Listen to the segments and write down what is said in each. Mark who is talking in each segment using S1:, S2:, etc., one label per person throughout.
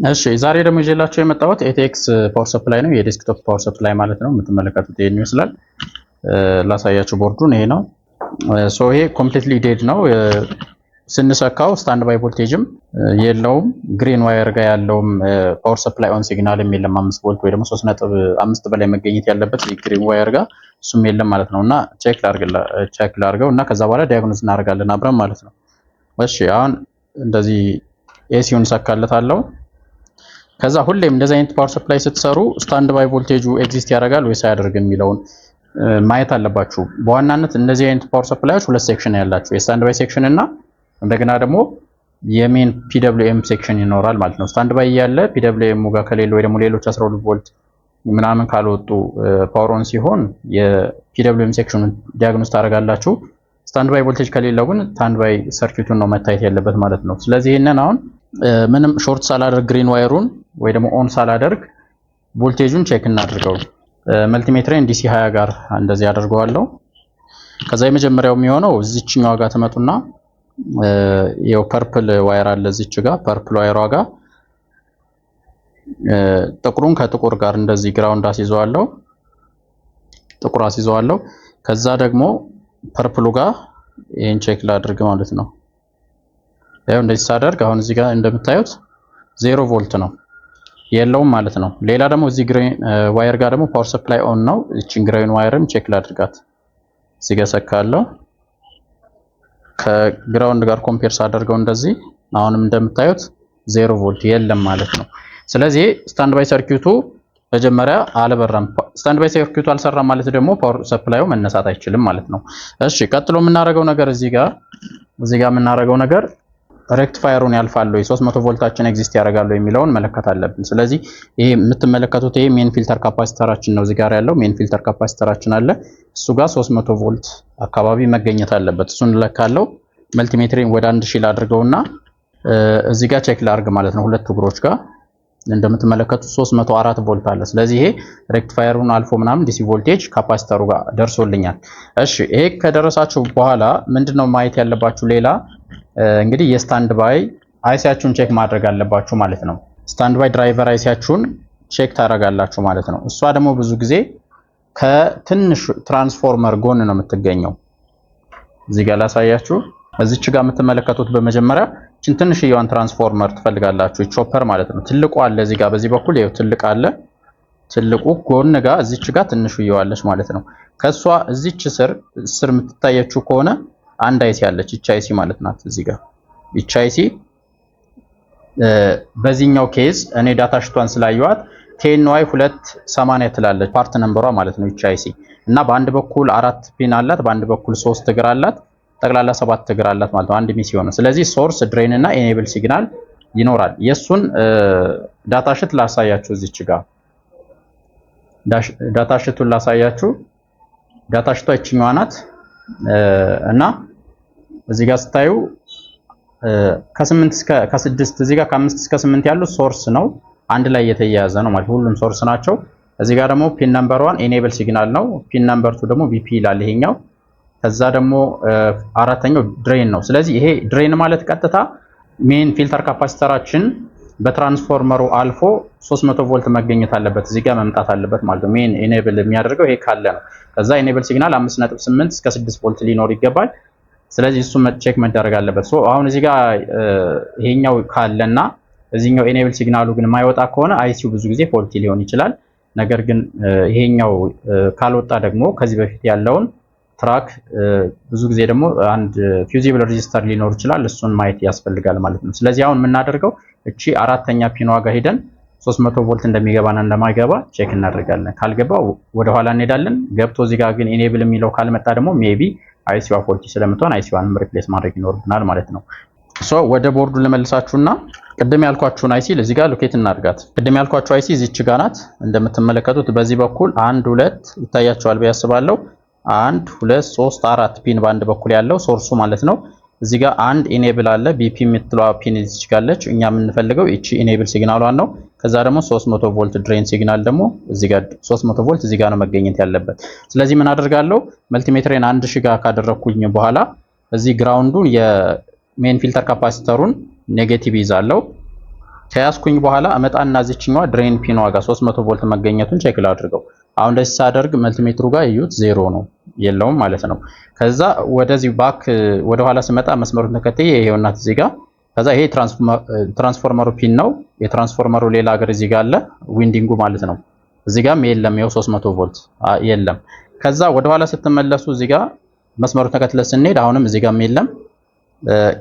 S1: እሺ ዛሬ ደግሞ ይዤላችሁ የመጣሁት ኤቴክስ ፓወር ሰፕላይ ነው። የዴስክቶፕ ፓወር ሰፕላይ ማለት ነው። የምትመለከቱት ይሄን ይመስላል። ላሳያችሁ ቦርዱን ይሄ ነው። ይሄ ኮምፕሊትሊ ዴድ ነው። ስንሰካው ስታንድ ባይ ቮልቴጅም የለውም። ግሪን ዋየር ጋር ያለውም ፓወር ሰፕላይ ኦን ሲግናልም የለም። 5 ቮልት ወይ ደግሞ 3.5 በላይ መገኘት ያለበት ግሪን ዋየር ጋር እሱም የለም ማለት ነው። እና ቼክ ላድርገው እና ከዛ በኋላ ዲያግኖዝ እናደርጋለን አብረን ማለት ነው። እሺ አሁን እንደዚህ ኤሲውን ሰካለታለሁ። ከዛ ሁሌም እንደዚህ አይነት ፓወር ሰፕላይ ስትሰሩ ስታንድ ባይ ቮልቴጁ ኤግዚስት ያደርጋል ወይስ አያደርግም የሚለውን ማየት አለባችሁ። በዋናነት እነዚህ አይነት ፓወር ሰፕላዮች ሁለት ሴክሽን ያላቸው የስታንድ ባይ ሴክሽን እና እንደገና ደግሞ የሜን ፒደብሊውኤም ሴክሽን ይኖራል ማለት ነው። ስታንድ ባይ ያለ ፒደብሊውኤም ጋር ከሌለ ወይ ደግሞ ሌሎች 12 ቮልት ምናምን ካልወጡ ፓወር ኦን ሲሆን የፒደብሊውኤም ሴክሽኑን ዲያግኖስ ታደርጋላችሁ። ስታንድ ባይ ቮልቴጅ ከሌለው ግን ስታንድ ባይ ሰርኪቱን ነው መታየት ያለበት ማለት ነው። ስለዚህ ይሄንን አሁን ምንም ሾርት ሳላደርግ ግሪን ዋየሩን ወይ ደግሞ ኦን ሳላደርግ ቮልቴጁን ቼክ እናድርገው። መልቲሜትሬን ዲሲ 20 ጋር እንደዚህ አደርገዋለሁ። ከዛ የመጀመሪያው የሚሆነው እዚችኛው ጋር ተመጡና ያው ፐርፕል ዋየር አለ እዚች ጋር ፐርፕል ዋየሯ ጋር ጥቁሩን ከጥቁር ጋር እንደዚህ ግራውንድ አስይዘዋለሁ፣ ጥቁር አስይዘዋለሁ። ከዛ ደግሞ ፐርፕሉ ጋር ይሄን ቼክ ላድርግ ማለት ነው። ያው እንደዚህ ሳደርግ አሁን እዚህ ጋር እንደምታዩት 0 ቮልት ነው የለውም ማለት ነው። ሌላ ደግሞ እዚህ ግሪን ዋየር ጋር ደግሞ ፓወር ሰፕላይ ኦን ነው። እቺን ግሪን ዋየርም ቼክ ላድርጋት። እዚህ ጋር ሰካለሁ። ከግራውንድ ጋር ኮምፔር ሳደርገው እንደዚህ አሁንም እንደምታዩት 0 ቮልት የለም ማለት ነው። ስለዚህ ስታንድ ባይ ሰርኪዩቱ መጀመሪያ አልበራም። ስታንድ ባይ ሰርኪዩቱ አልሰራም ማለት ደግሞ ፓወር ሰፕላዩ መነሳት አይችልም ማለት ነው። እሺ ቀጥሎ የምናደርገው ነገር እዚህ ጋር የምናደርገው ነገር ሬክቲፋየሩን ያልፋል ወይ 300 ቮልታችን ኤግዚስት ያደርጋል የሚለውን መለከት አለብን። ስለዚህ ይሄ የምትመለከቱት ይሄ ሜን ፊልተር ካፓሲተራችን ነው። እዚህ ጋር ያለው ሜን ፊልተር ካፓሲተራችን አለ። እሱ ጋር 300 ቮልት አካባቢ መገኘት አለበት። እሱን ለካለው መልቲሜትሪን ወደ 1000 ላድርገውና እዚህ ጋር ቼክ ላድርግ ማለት ነው። ሁለት እግሮች ጋር እንደምትመለከቱት 304 ቮልት አለ። ስለዚህ ይሄ ሬክቲፋየሩን አልፎ ምናምን ዲሲ ቮልቴጅ ካፓሲተሩ ጋር ደርሶልኛል። እሺ ይሄ ከደረሳችሁ በኋላ ምንድነው ማየት ያለባችሁ? ሌላ እንግዲህ የስታንድ ባይ አይሲያችሁን ቼክ ማድረግ አለባችሁ ማለት ነው። ስታንድ ባይ ድራይቨር አይሲያችሁን ቼክ ታደርጋላችሁ ማለት ነው። እሷ ደግሞ ብዙ ጊዜ ከትንሽ ትራንስፎርመር ጎን ነው የምትገኘው። እዚህ ጋር ላሳያችሁ። እዚች ጋር የምትመለከቱት በመጀመሪያ እቺን ትንሽዬዋን ትራንስፎርመር ትፈልጋላችሁ፣ ቾፐር ማለት ነው። ትልቁ አለ እዚህ ጋር በዚህ በኩል ይሄው ትልቅ አለ። ትልቁ ጎን ጋር እዚች ጋር ትንሽዬዋ አለች ማለት ነው። ከሷ እዚች ስር የምትታየችሁ ከሆነ አንድ አይሲ አለች። እቺ አይሲ ማለት ናት። እዚህ ጋር እቺ አይሲ በዚህኛው ኬዝ እኔ ዳታ ሽቷን ስላየዋት ቴንዋይ 280 ትላለች ፓርት ነምበሯ ማለት ነው። እቺ አይሲ እና በአንድ በኩል 4 ፒን አላት፣ በአንድ በኩል 3 እግር አላት፣ ጠቅላላ 7 እግር አላት ማለት ነው። አንድ ሚስ ይሆነ። ስለዚህ ሶርስ ድሬን እና ኤኔብል ሲግናል ይኖራል። የሱን ዳታ ሽት ላሳያችሁ። እዚች ጋር ዳታ ሽቱን ላሳያችሁ። ዳታ ሽቷ እቺኛዋ ናት። እና እዚህ ጋር ስታዩ ከ8 እስከ ከ6 እዚህ ጋር ከ5 እስከ 8 ያሉት ሶርስ ነው፣ አንድ ላይ የተያያዘ ነው ማለት ሁሉም ሶርስ ናቸው። እዚህ ጋር ደግሞ ፒን ነምበር 1 ኤኔብል ሲግናል ነው። ፒን ነምበር 2 ደግሞ ቪፒ ይላል ይሄኛው። ከዛ ደግሞ አራተኛው ድሬን ነው። ስለዚህ ይሄ ድሬን ማለት ቀጥታ ሜን ፊልተር ካፓሲተራችን በትራንስፎርመሩ አልፎ 300 ቮልት መገኘት አለበት፣ እዚህ ጋር መምጣት አለበት ማለት ነው። ሜን ኤኔብል የሚያደርገው ይሄ ካለ ነው። ከዛ ኤኔብል ሲግናል 5.8 እስከ 6 ቮልት ሊኖር ይገባል። ስለዚህ እሱ ቼክ መደረግ አለበት። አሁን እዚህ ጋር ይሄኛው ካለና እዚህኛው ኤኔብል ሲግናሉ ግን የማይወጣ ከሆነ አይሲው ብዙ ጊዜ ፎልቲ ሊሆን ይችላል። ነገር ግን ይሄኛው ካልወጣ ደግሞ ከዚህ በፊት ያለውን ትራክ ብዙ ጊዜ ደግሞ አንድ ፊውዚብል ሬዚስተር ሊኖር ይችላል። እሱን ማየት ያስፈልጋል ማለት ነው። ስለዚህ አሁን የምናደርገው እቺ አራተኛ ፒኗ ጋር ሄደን 300 ቮልት እንደሚገባና እንደማይገባ ቼክ እናደርጋለን። ካልገባ ወደ ኋላ እንሄዳለን። ገብቶ እዚህ ጋር ግን ኢኔብል የሚለው ካልመጣ ደግሞ ሜቢ አይሲዋ ፎልቲ ስለምትሆን አይሲዋንም ሪፕሌስ ማድረግ ይኖርብናል ማለት ነው። ወደ ቦርዱ ልመልሳችሁና ቅድም ያልኳችሁን አይሲ እዚህ ጋር ሎኬት እናድርጋት። ቅድም ያልኳችሁ አይሲ እዚች ጋር ናት። እንደምትመለከቱት በዚህ በኩል 1 2 ይታያችኋል ብዬ አስባለሁ። 1 2 3 4 ፒን በአንድ በኩል ያለው ሶርሱ ማለት ነው። እዚህ ጋር አንድ ኢኔብል አለ። ቢፒ የምትለዋ ፒን እዚች ጋር አለች። እኛ የምንፈልገው እቺ ኢኔብል ሲግናሏን ነው። ከዛ ደግሞ 300 ቮልት ድሬን ሲግናል ደግሞ እዚህ ጋር 300 ቮልት እዚህ ጋር ነው መገኘት ያለበት። ስለዚህ ምን አደርጋለሁ? መልቲሜትሬን 1000 ጋር ካደረኩኝ በኋላ እዚህ ግራውንዱን የሜን ፊልተር ካፓሲተሩን ኔጌቲቭ ይዛለው። ከያዝኩኝ በኋላ እመጣና እዚችኛዋ ድሬን ፒኗ ጋር 300 ቮልት መገኘቱን ቼክ ላድርገው። አሁን እንደዚህ ሳደርግ መልቲሜትሩ ጋር እዩት 0 ነው የለውም ማለት ነው። ከዛ ወደዚህ ባክ ወደ ኋላ ስመጣ መስመሩን ተከትዬ ይሄውና እዚህ ጋር ከዛ ይሄ ትራንስፎርመሩ ፒን ነው። የትራንስፎርመሩ ሌላ ሀገር እዚህ ጋር አለ ዊንዲንጉ ማለት ነው። እዚህ ጋርም የለም ይሄው 300 ቮልት የለም። ከዛ ወደ ኋላ ስትመለሱ እዚህ ጋር መስመሩን ተከትለን ስንሄድ አሁንም እዚህ ጋርም የለም።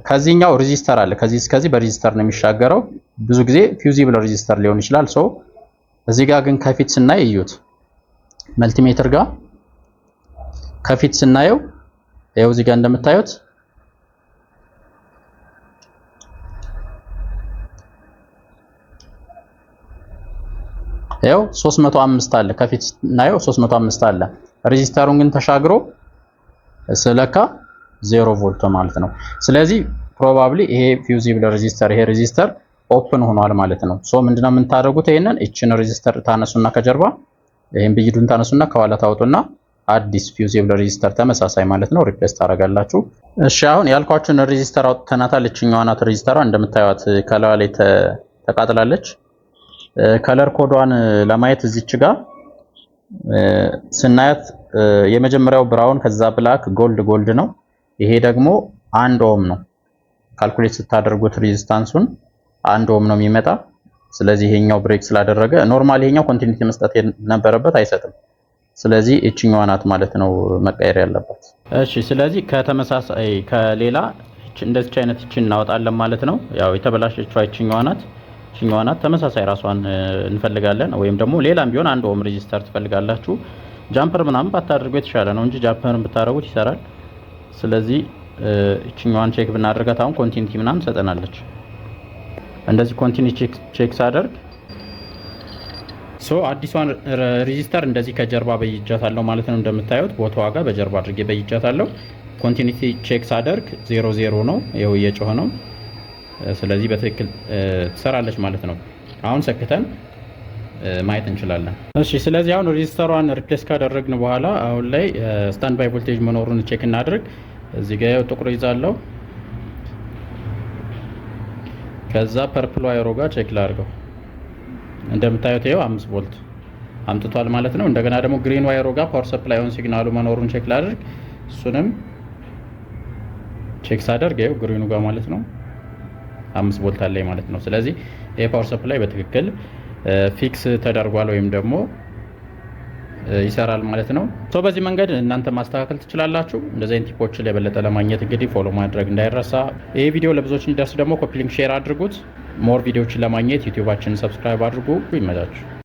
S1: ከዚህኛው ሬዚስተር አለ ከዚህ እስከዚህ በሬዚስተር ነው የሚሻገረው። ብዙ ጊዜ ፊውዚብል ሬዚስተር ሊሆን ይችላል። ሶ እዚህ ጋር ግን ከፊት ስናይ እዩት መልቲሜትር ጋር ከፊት ስናየው ይሄው እዚህ ጋር እንደምታዩት ይሄው 305 አለ ከፊት ስናየው 305 አለ። ሬዚስተሩን ግን ተሻግሮ ስለካ 0 ቮልት ማለት ነው። ስለዚህ ፕሮባብሊ ይሄ ፊውዚብል ሬዚስተር ይሄ ሬዚስተር ኦፕን ሆኗል ማለት ነው። ሶ ምንድነው የምታደርጉት? ይሄንን እቺን ሬዚስተር ታነሱና ከጀርባ ይሄን ብይዱን ታነሱና ከኋላ ታውጡና አዲስ ፊውዚብል ሬዚስተር ተመሳሳይ ማለት ነው ሪፕሌስ ታደርጋላችሁ። እሺ አሁን ያልኳችሁን ሬዚስተር አውጥተናታል። እቺኛዋ ናት ሬዚስተሯ እንደምታዩት ከላዋ ላይ ተቃጥላለች። ከለር ኮዷን ለማየት እዚች ጋር ስናያት የመጀመሪያው ብራውን ከዛ ብላክ ጎልድ ነው። ይሄ ደግሞ 1 ኦም ነው። ካልኩሌት ስታደርጉት ሬዚስታንሱን 1 ኦም ነው የሚመጣ። ስለዚህ ይሄኛው ብሬክ ስላደረገ ኖርማሊ ይሄኛው ኮንቲኒቲ መስጠት ነበረበት አይሰጥም። ስለዚህ እቺኛዋ ናት ማለት ነው መቀየር ያለበት። እሺ ስለዚህ ከተመሳሳይ ከሌላ እንደዚህ አይነት እቺን እናወጣለን ማለት ነው። ያው የተበላሸችው እቺኛዋ ናት ተመሳሳይ ራሷን እንፈልጋለን። ወይም ደግሞ ሌላም ቢሆን 1 ኦም ሬዚስተር ትፈልጋላችሁ። ጃምፐር ምናምን ባታደርጉ የተሻለ ነው እንጂ ጃምፐርን ብታደርጉት ይሰራል። ስለዚህ እቺኛዋን ቼክ ብናደርጋት አሁን ኮንቲኒቲ ምናምን ሰጠናለች። እንደዚህ ኮንቲኒቲ ቼክ ሳደርግ አዲሷን ሬዚስተር እንደዚህ ከጀርባ በይጃታለሁ ማለት ነው። እንደምታዩት ቦታዋ ጋር በጀርባ አድርጌ በይጃታለሁ። ኮንቲኒቲ ቼክ ሳደርግ 00 ነው ይኸው እየጮኸ ነው። ስለዚህ በትክክል ትሰራለች ማለት ነው። አሁን ሰክተን ማየት እንችላለን። እሺ ስለዚህ አሁን ሬዚስተሯን ሪፕሌስ ካደረግን በኋላ አሁን ላይ ስታንድ ባይ ቮልቴጅ መኖሩን ቼክ እናድርግ። እዚህ ጋር ያው ጥቁር ይዛለው። ከዛ ፐርፕል ዋይሮ ጋር ቼክ ላድርገው። እንደምታዩት ይሄው 5 ቮልት አምጥቷል ማለት ነው። እንደገና ደግሞ ግሪን ዋይሮ ጋር ፓወር ሰፕላይ ኦን ሲግናሉ መኖሩን ቼክ ላድርግ። እሱንም ቼክ ሳደርግ ይሄው ግሪኑ ጋር ማለት ነው 5 ቮልት አለኝ ማለት ነው። ስለዚህ ይሄ ፓወር ሰፕላይ በትክክል ፊክስ ተደርጓል ወይም ደግሞ ይሰራል ማለት ነው። በዚህ መንገድ እናንተ ማስተካከል ትችላላችሁ። እንደዚህ አይነት ቲፖችን ለበለጠ ለማግኘት እንግዲህ ፎሎ ማድረግ እንዳይረሳ። ይሄ ቪዲዮ ለብዙዎች እንዲደርስ ደግሞ ኮፒ ሊንክ ሼር አድርጉት። ሞር ቪዲዮዎችን ለማግኘት ዩቲዩባችንን ሰብስክራይብ አድርጉ። ይመቻችሁ።